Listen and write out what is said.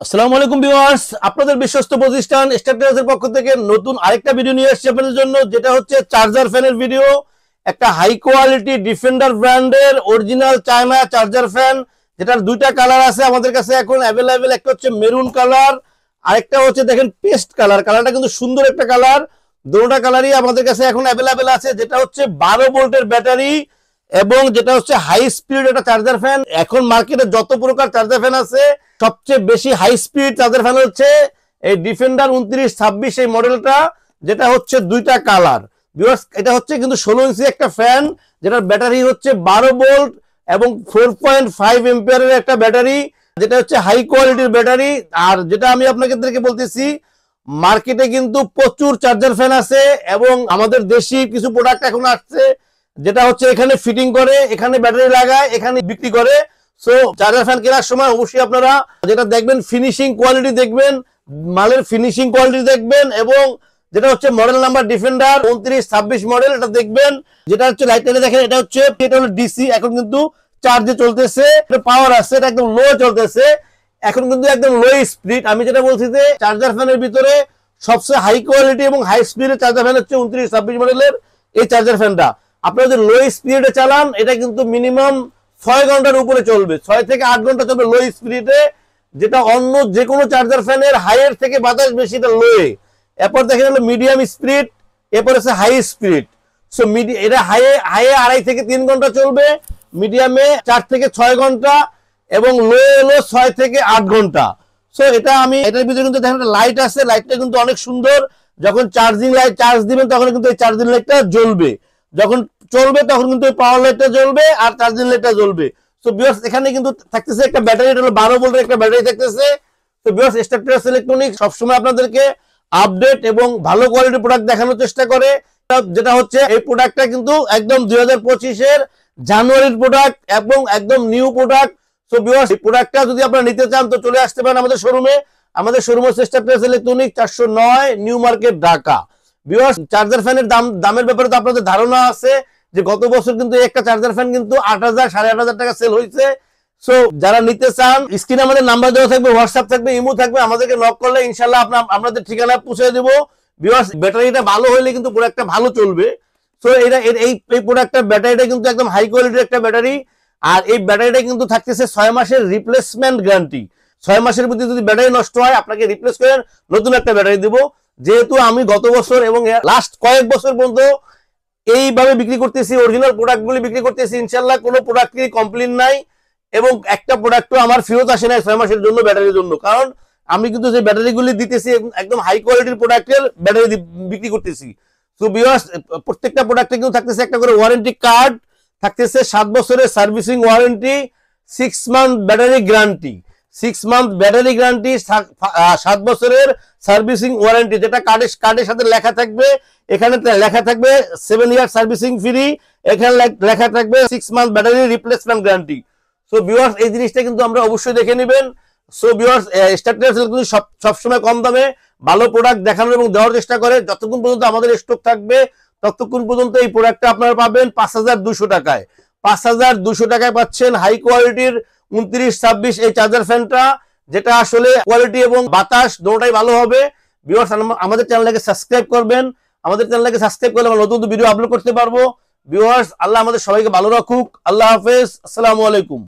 আসসালামু আলাইকুম ভিউয়ার্স, আপনাদের বিশ্বস্ত প্রতিষ্ঠান স্টারটেলের পক্ষ থেকে নতুন আরেকটা ভিডিও নিয়ে এসেছি আপনাদের জন্য, যেটা হচ্ছে চার্জার ফ্যানের ভিডিও। একটা হাই কোয়ালিটি ডিফেন্ডার ব্র্যান্ডের অরিজিনাল চায়না চার্জার ফ্যান, যেটার দুইটা কালার আছে আমাদের কাছে এখন অ্যাভেলেবেল। একটা হচ্ছে মেরুন কালার, আরেকটা হচ্ছে দেখেন পেস্ট কালার। কালারটা কিন্তু সুন্দর একটা কালার, দুটোটা কালারই আমাদের কাছে এখন অ্যাভেলেবেল আছে। যেটা হচ্ছে 12 ভোল্টের ব্যাটারি এবং যেটা হচ্ছে হাই স্পিড একটা চার্জার ফ্যান। এখন মার্কেটে যত প্রকার চার্জার ফ্যান আছে, সবচেয়ে বেশি হাই স্পিড চার্জার ফ্যান হচ্ছে এই ডিফেন্ডার 2926 এই মডেলটা, যেটা হচ্ছে দুইটা কালার। ভিউয়ার্স, এটা হচ্ছে কিন্তু 16 ইঞ্চি একটা ফ্যান, যেটার ব্যাটারি হচ্ছে 12 ভোল্ট এবং 4.5 এম্পিয়ারের একটা ব্যাটারি, যেটা হচ্ছে হাই কোয়ালিটির ব্যাটারি। আর যেটা আমি আপনাদেরকে বলতেছি, মার্কেটে কিন্তু প্রচুর চার্জার ফ্যান আছে এবং আমাদের দেশি কিছু প্রোডাক্ট এখন আসছে, যেটা হচ্ছে এখানে ফিটিং করে, এখানে ব্যাটারি লাগায়, এখানে বিক্রি করে। সো চার্জার ফ্যান কেনার সময় অবশ্যই আপনারা যেটা দেখবেন, ফিনিশিং কোয়ালিটি দেখবেন, মালের ফিনিশিং কোয়ালিটি দেখবেন, এবং যেটা হচ্ছে মডেল নাম্বার ডিফেন্ডার 2926 মডেল, এটা দেখবেন। যেটা হচ্ছে লাইটটা দেখেন, এটা হচ্ছে ডিসি, এখন কিন্তু চার্জে চলতেছে, পাওয়ার আছে, এটা একদম লো চলতেছে, এখন কিন্তু একদম লো স্পিড। আমি যেটা বলছি যে চার্জার ফ্যানের ভিতরে সবচেয়ে হাই কোয়ালিটি এবং হাই স্পিডের চার্জার ফ্যান হচ্ছে 2926 মডেলের এই চার্জার ফ্যানটা। আপনারা যদি লো স্পিডে চালান, এটা কিন্তু মিনিমাম 6 ঘন্টার উপরে চলবে, 6 থেকে 8 ঘন্টা চলবে লো স্পিডে, যেটা অন্য যে কোনো চার্জার ফ্যানের হাইয়ের থেকে বাতাস বেশি, এটা লো। এরপর দেখেন হলো মিডিয়াম স্পিড, এরপর আছে হাই স্পিড। সো এটা হাইয়ে 2.5 থেকে 3 ঘন্টা চলবে, মিডিয়ামে 4 থেকে 6 ঘন্টা, এবং লো হলো 6 থেকে 8 ঘন্টা। সো এটা আমি এটার ভিতরে কিন্তু দেখেন লাইট আছে, লাইটটা কিন্তু অনেক সুন্দর। যখন চার্জিং লাইট চার্জ দিবেন তখন কিন্তু এই চার্জিং লাইটটা জ্বলবে, যখন চলবে তখন কিন্তু পাওয়ার লাইটটা জ্বলবে আর চার্জিং লাইটটা জ্বলবে। সো ভিউয়ার্স, এখানে কিন্তু থাকতেছে একটা ব্যাটারি, এটা হলো 12 ভোল্টের একটা ব্যাটারি থাকতেছে। তো ভিউয়ার্স, স্টারটেলস ইলেকট্রনিক্স সবসময় আপনাদেরকে আপডেট এবং ভালো কোয়ালিটির প্রোডাক্ট দেখানোর চেষ্টা করে। যেটা হচ্ছে এই প্রোডাক্টটা কিন্তু একদম 2025 জানুয়ারির প্রোডাক্ট এবং একদম নিউ প্রোডাক্ট। সো ভিউয়ার্স, এই প্রোডাক্টটা যদি আপনারা নিতে চান তো চলে আসতে পারেন আমাদের শোরুমে। আমাদের শোরুম হচ্ছে Startels Electronics, 409 New Market, Dhaka. Viewers, charger ফ্যানের দামের ব্যাপারে তো আপনাদের ধারণা আছে যে গত বছর কিন্তু একটা চার্জার ফ্যান কিন্তু 8,000 8,500 টাকা সেল হয়েছে। সো যারা নিতে চান, স্ক্রিনে আমাদের নাম্বার দেওয়া থাকবে, হোয়াটসঅ্যাপ থাকবে, ইমো থাকবে, আমাদেরকে নক করলে ইনশাআল্লাহ আপনাদের ঠিকানা পৌঁছে দেব। ভিউয়ার্স, ব্যাটারিটা ভালো হলে কিন্তু প্রোডাক্টটা ভালো চলবে। সো এই প্রোডাক্টটার ব্যাটারিটা কিন্তু একদম হাই কোয়ালিটির একটা ব্যাটারি, আর এই ব্যাটারিটা কিন্তু থাকতেছে 6 মাসের রিপ্লেসমেন্ট গ্যারান্টি। 6 মাসের মধ্যে যদি ব্যাটারি নষ্ট হয়, আপনাকে রিপ্লেস করে নতুন একটা ব্যাটারি দেব। যেহেতু আমি গত বছর এবং লাস্ট কয়েক বছর পর্যন্ত এইভাবে বিক্রি করতেছি, অরিজিনাল প্রোডাক্টগুলি বিক্রি করতেছি, ইনশাল্লাহ কোনো প্রোডাক্টেরই কমপ্লেইন নাই, এবং একটা প্রোডাক্টও আমার ফেরত আসে নাই 6 মাসের জন্য ব্যাটারির জন্য। কারণ আমি কিন্তু যে ব্যাটারিগুলি দিতেছি একদম হাই কোয়ালিটির প্রোডাক্টের ব্যাটারি বিক্রি করতেছি। তো ভিউয়ার্স, প্রত্যেকটা প্রোডাক্টে কিন্তু থাকতেছে একটা করে ওয়ারেন্টি কার্ড, থাকতেছে 7 বছরের servicing warranty, 6 month battery guarantee, 6 month battery guarantee, 7 বছরের সার্ভিসিং ওয়ারেন্টি, যেটা কার্ডের সাথে লেখা থাকবে। এখানে লেখা থাকবে 7 ইয়ার সার্ভিসিং ফ্রি, এখানে লেখা থাকবে 6 month battery replacement guarantee. So viewers, এই জিনিসটা কিন্তু আমরা অবশ্যই দেখে নেবেন। সো ভিউয়ার্স, স্টারটেলস কিন্তু সবসময় কম দামে ভালো প্রোডাক্ট দেখানোর এবং দেওয়ার চেষ্টা করে। যতক্ষণ পর্যন্ত আমাদের স্টক থাকবে ততক্ষণ পর্যন্ত এই প্রোডাক্টটা আপনারা পাবেন 5,200 টাকায়। 5,200 টাকায় পাচ্ছেন হাই কোয়ালিটির 2926 এই চার্জার ফ্যানটা, যেটা আসলে কোয়ালিটি এবং বাতাস দুটোটাই ভালো হবে। ভিউয়ার্স, আমাদের চ্যানেলটাকে সাবস্ক্রাইব করবেন, আমাদের চ্যানেলটাকে সাবস্ক্রাইব করলে আমরা নতুন ভিডিও আপলোড করতে পারবো। ভিউয়ার্স, আল্লাহ আমাদের সবাইকে ভালো রাখুক। আল্লাহ হাফেজ, আসসালামু আলাইকুম।